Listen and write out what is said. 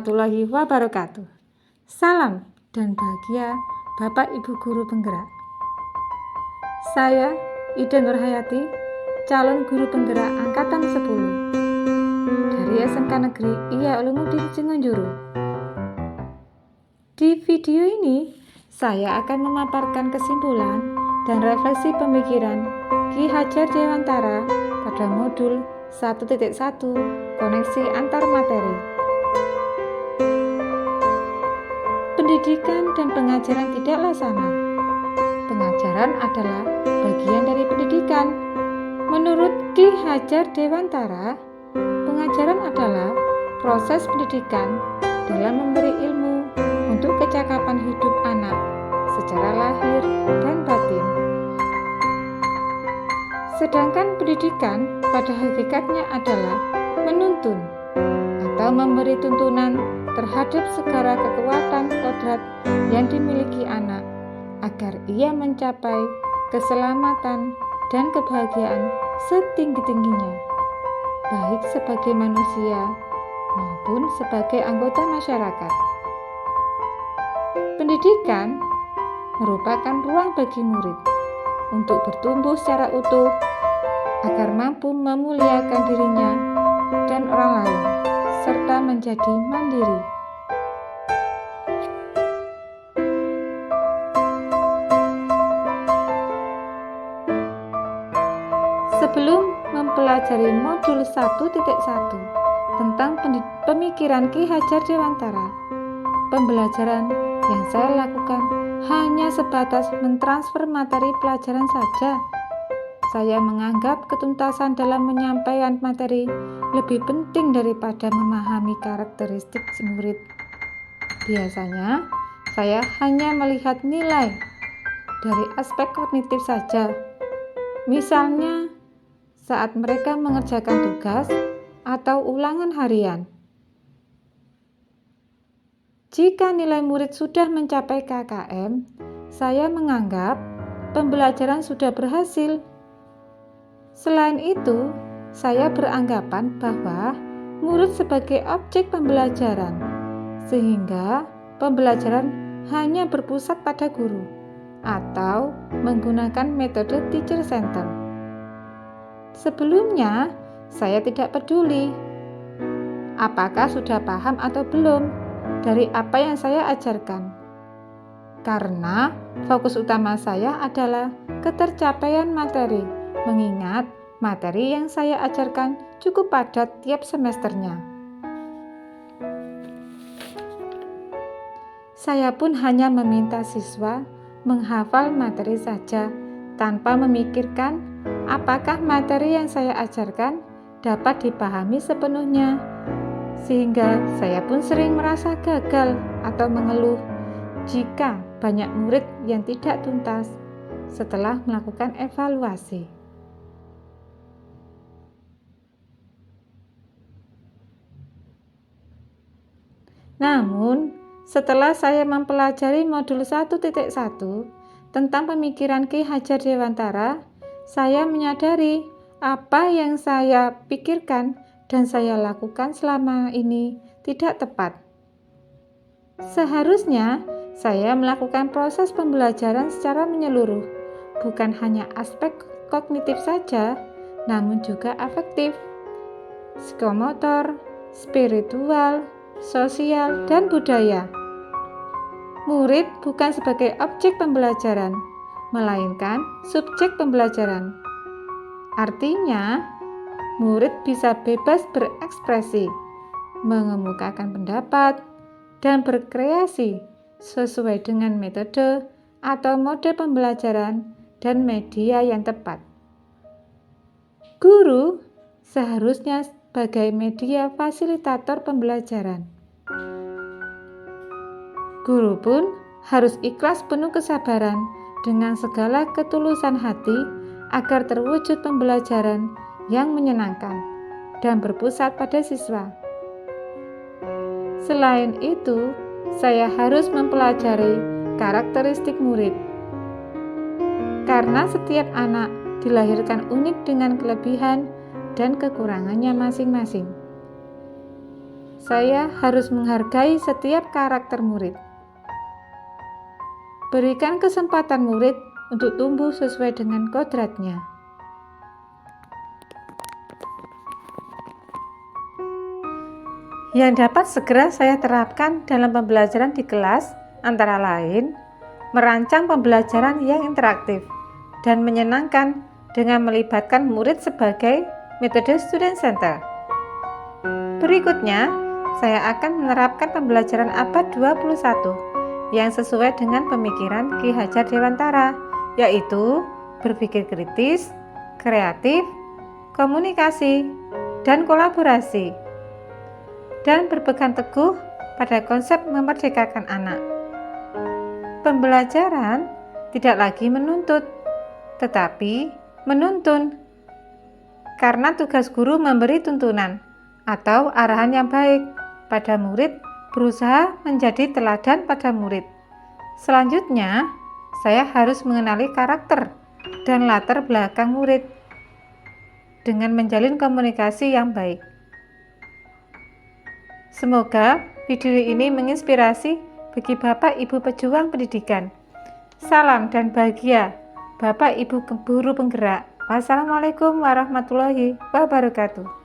Warahmatullahi wabarakatuh. Salam dan bahagia Bapak Ibu Guru Penggerak. Saya Ida Nurhayati, calon guru penggerak angkatan 10 dari SMK Negeri Ihya Ulumuddin Jingonjuru. Di video ini saya akan memaparkan kesimpulan dan refleksi pemikiran Ki Hajar Dewantara pada modul 1.1 koneksi antar materi. Pendidikan dan pengajaran tidaklah sama. Pengajaran adalah bagian dari pendidikan. Menurut Ki Hajar Dewantara, pengajaran adalah proses pendidikan dalam memberi ilmu untuk kecakapan hidup anak secara lahir dan batin. Sedangkan pendidikan pada hakikatnya adalah menuntun atau memberi tuntunan terhadap segala kekuatan kodrat yang dimiliki anak agar ia mencapai keselamatan dan kebahagiaan setinggi-tingginya, baik sebagai manusia maupun sebagai anggota masyarakat. Pendidikan merupakan ruang bagi murid untuk bertumbuh secara utuh agar mampu memuliakan dirinya dan orang lain serta menjadi mandiri. Sebelum mempelajari modul 1.1 tentang pemikiran Ki Hajar Dewantara, pembelajaran yang saya lakukan hanya sebatas mentransfer materi pelajaran saja. Saya menganggap ketuntasan dalam menyampaikan materi lebih penting daripada memahami karakteristik murid. Biasanya, saya hanya melihat nilai dari aspek kognitif saja. Misalnya, saat mereka mengerjakan tugas atau ulangan harian. Jika nilai murid sudah mencapai KKM, saya menganggap pembelajaran sudah berhasil. Selain itu, saya beranggapan bahwa murid sebagai objek pembelajaran, sehingga pembelajaran hanya berpusat pada guru atau menggunakan metode teacher center. Sebelumnya, saya tidak peduli apakah sudah paham atau belum dari apa yang saya ajarkan, karena fokus utama saya adalah ketercapaian materi, mengingat materi yang saya ajarkan cukup padat tiap semesternya. Saya pun hanya meminta siswa menghafal materi saja tanpa memikirkan apakah materi yang saya ajarkan dapat dipahami sepenuhnya, sehingga saya pun sering merasa gagal atau mengeluh jika banyak murid yang tidak tuntas setelah melakukan evaluasi. Namun, setelah saya mempelajari modul 1.1 tentang pemikiran Ki Hajar Dewantara, saya menyadari apa yang saya pikirkan dan saya lakukan selama ini tidak tepat. Seharusnya saya melakukan proses pembelajaran secara menyeluruh, bukan hanya aspek kognitif saja, namun juga afektif, psikomotor, spiritual, sosial, dan budaya. Murid bukan sebagai objek pembelajaran, melainkan subjek pembelajaran. Artinya, murid bisa bebas berekspresi, mengemukakan pendapat, dan berkreasi sesuai dengan metode atau mode pembelajaran dan media yang tepat. Guru seharusnya sebagai media fasilitator pembelajaran. Guru pun harus ikhlas penuh kesabaran dengan segala ketulusan hati agar terwujud pembelajaran yang menyenangkan dan berpusat pada siswa. Selain itu, saya harus mempelajari karakteristik murid. Karena setiap anak dilahirkan unik dengan kelebihan dan kekurangannya masing-masing. Saya harus menghargai setiap karakter murid. Berikan kesempatan murid untuk tumbuh sesuai dengan kodratnya. Yang dapat segera saya terapkan dalam pembelajaran di kelas antara lain merancang pembelajaran yang interaktif dan menyenangkan dengan melibatkan murid sebagai metode student center. Berikutnya, saya akan menerapkan pembelajaran abad 21 yang sesuai dengan pemikiran Ki Hajar Dewantara, yaitu berpikir kritis, kreatif, komunikasi, dan kolaborasi, dan berpegang teguh pada konsep memerdekakan anak. Pembelajaran tidak lagi menuntut, tetapi menuntun, karena tugas guru memberi tuntunan atau arahan yang baik pada murid, berusaha menjadi teladan pada murid. Selanjutnya, saya harus mengenali karakter dan latar belakang murid dengan menjalin komunikasi yang baik. Semoga video ini menginspirasi bagi Bapak Ibu pejuang pendidikan. Salam dan bahagia, Bapak Ibu guru penggerak. Wassalamualaikum warahmatullahi wabarakatuh.